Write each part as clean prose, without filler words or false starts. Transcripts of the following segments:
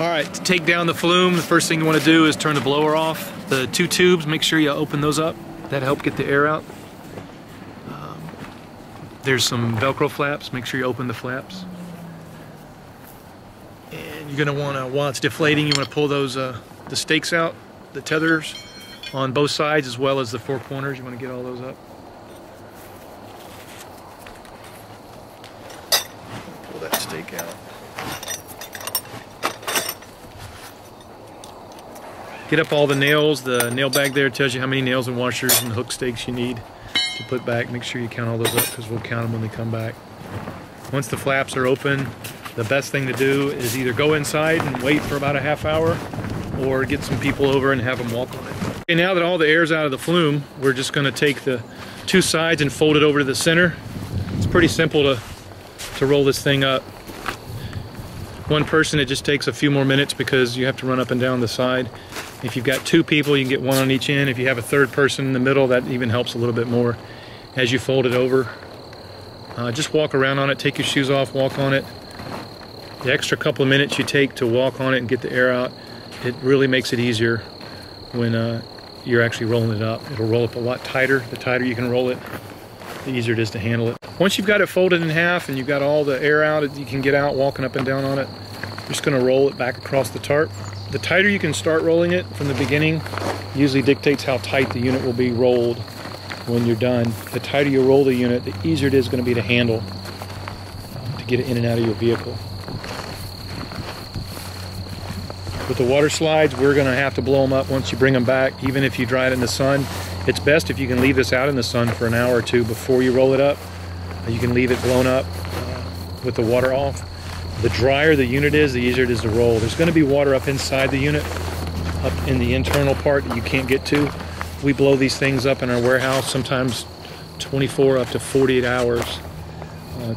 Alright, to take down the flume, the first thing you want to do is turn the blower off. The two tubes, make sure you open those up. That'll help get the air out. There's some Velcro flaps, make sure you open the flaps. And you're going to want to, while it's deflating, you want to pull those the stakes out, the tethers on both sides as well as the four corners. You want to get all those up. Pull that stake out. Get up all the nails. The nail bag there tells you how many nails and washers and hook stakes you need to put back. Make sure you count all those up because we'll count them when they come back. Once the flaps are open, the best thing to do is either go inside and wait for about a half hour or get some people over and have them walk on it. Okay, now that all the air's out of the flume, we're just going to take the two sides and fold it over to the center. It's pretty simple to roll this thing up. One person, it just takes a few more minutes because you have to run up and down the side. If you've got two people, you can get one on each end. If you have a third person in the middle, that even helps a little bit more. As you fold it over, just walk around on it, take your shoes off, walk on it. The extra couple of minutes you take to walk on it and get the air out, it really makes it easier when you're actually rolling it up. It'll roll up a lot tighter. The tighter you can roll it, the easier it is to handle it. Once you've got it folded in half and you've got all the air out, you can get out walking up and down on it. You're just going to roll it back across the tarp. The tighter you can start rolling it from the beginning usually dictates how tight the unit will be rolled when you're done. The tighter you roll the unit, the easier it is going to be to handle to get it in and out of your vehicle. With the water slides, we're going to have to blow them up once you bring them back, even if you dry it in the sun. It's best if you can leave this out in the sun for an hour or two before you roll it up. You can leave it blown up with the water off. The drier the unit is, the easier it is to roll. There's going to be water up inside the unit, up in the internal part that you can't get to. We blow these things up in our warehouse, sometimes 24 up to 48 hours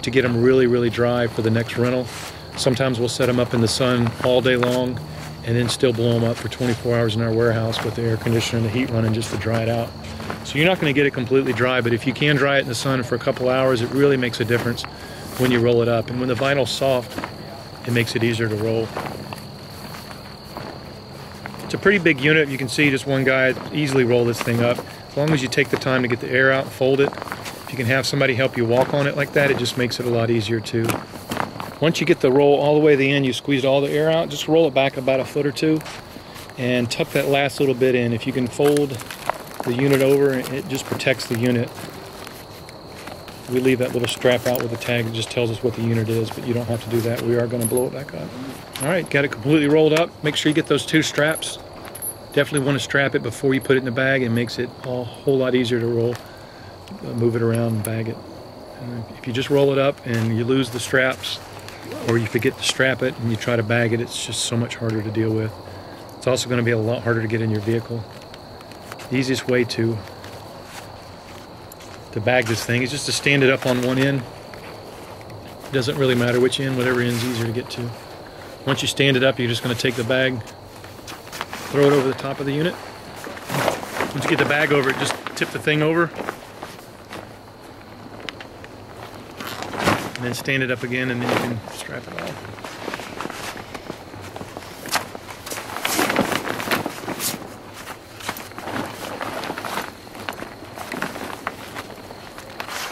to get them really, really dry for the next rental. Sometimes we'll set them up in the sun all day long and then still blow them up for 24 hours in our warehouse with the air conditioner and the heat running just to dry it out. So you're not going to get it completely dry, but if you can dry it in the sun for a couple hours, it really makes a difference when you roll it up. And when the vinyl's soft, it makes it easier to roll. It's a pretty big unit. You can see just one guy easily roll this thing up. As long as you take the time to get the air out and fold it, if you can have somebody help you walk on it like that, it just makes it a lot easier too. Once you get the roll all the way to the end, you squeezed all the air out, just roll it back about a foot or two and tuck that last little bit in. If you can fold the unit over, it just protects the unit. We leave that little strap out with a tag that just tells us what the unit is, but you don't have to do that. We are going to blow it back up. All right, got it completely rolled up. Make sure you get those two straps. Definitely want to strap it before you put it in the bag. It makes it a whole lot easier to roll, move it around and bag it. And if you just roll it up and you lose the straps, or you forget to strap it and you try to bag it, it's just so much harder to deal with. It's also going to be a lot harder to get in your vehicle. The easiest way to bag this thing is just to stand it up on one end. It doesn't really matter which end, whatever end's easier to get to. Once you stand it up, you're just going to take the bag, throw it over the top of the unit. Once you get the bag over it, just tip the thing over. And then stand it up again, and then you can strap it off.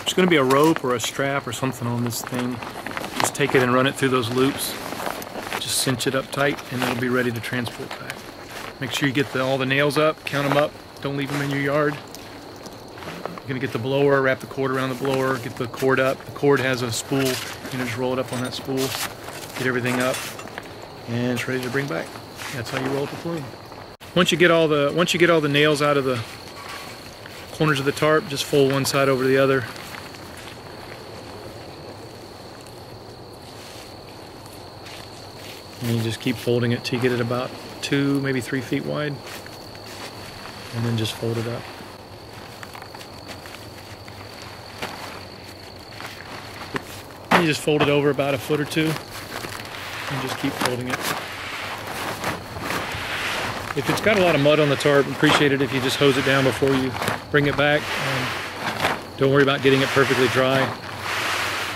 There's going to be a rope or a strap or something on this thing. Just take it and run it through those loops. Just cinch it up tight and it'll be ready to transport back. Make sure you get all the nails up, count them up, don't leave them in your yard. You're going to get the blower, wrap the cord around the blower, get the cord up. The cord has a spool. You can just roll it up on that spool, get everything up, and it's ready to bring back. That's how you roll up a flume. Once you get all the nails out of the corners of the tarp, just fold one side over the other. And you just keep folding it till you get it about 2, maybe 3 feet wide. And then just fold it up. And you just fold it over about a foot or two. And just keep folding it. If it's got a lot of mud on the tarp, appreciate it if you just hose it down before you bring it back. Don't worry about getting it perfectly dry.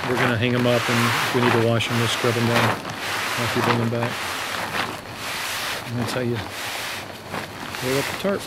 We're going to hang them up, and if we need to wash them, we'll scrub them down after you bring them back. And that's how you roll up the tarp.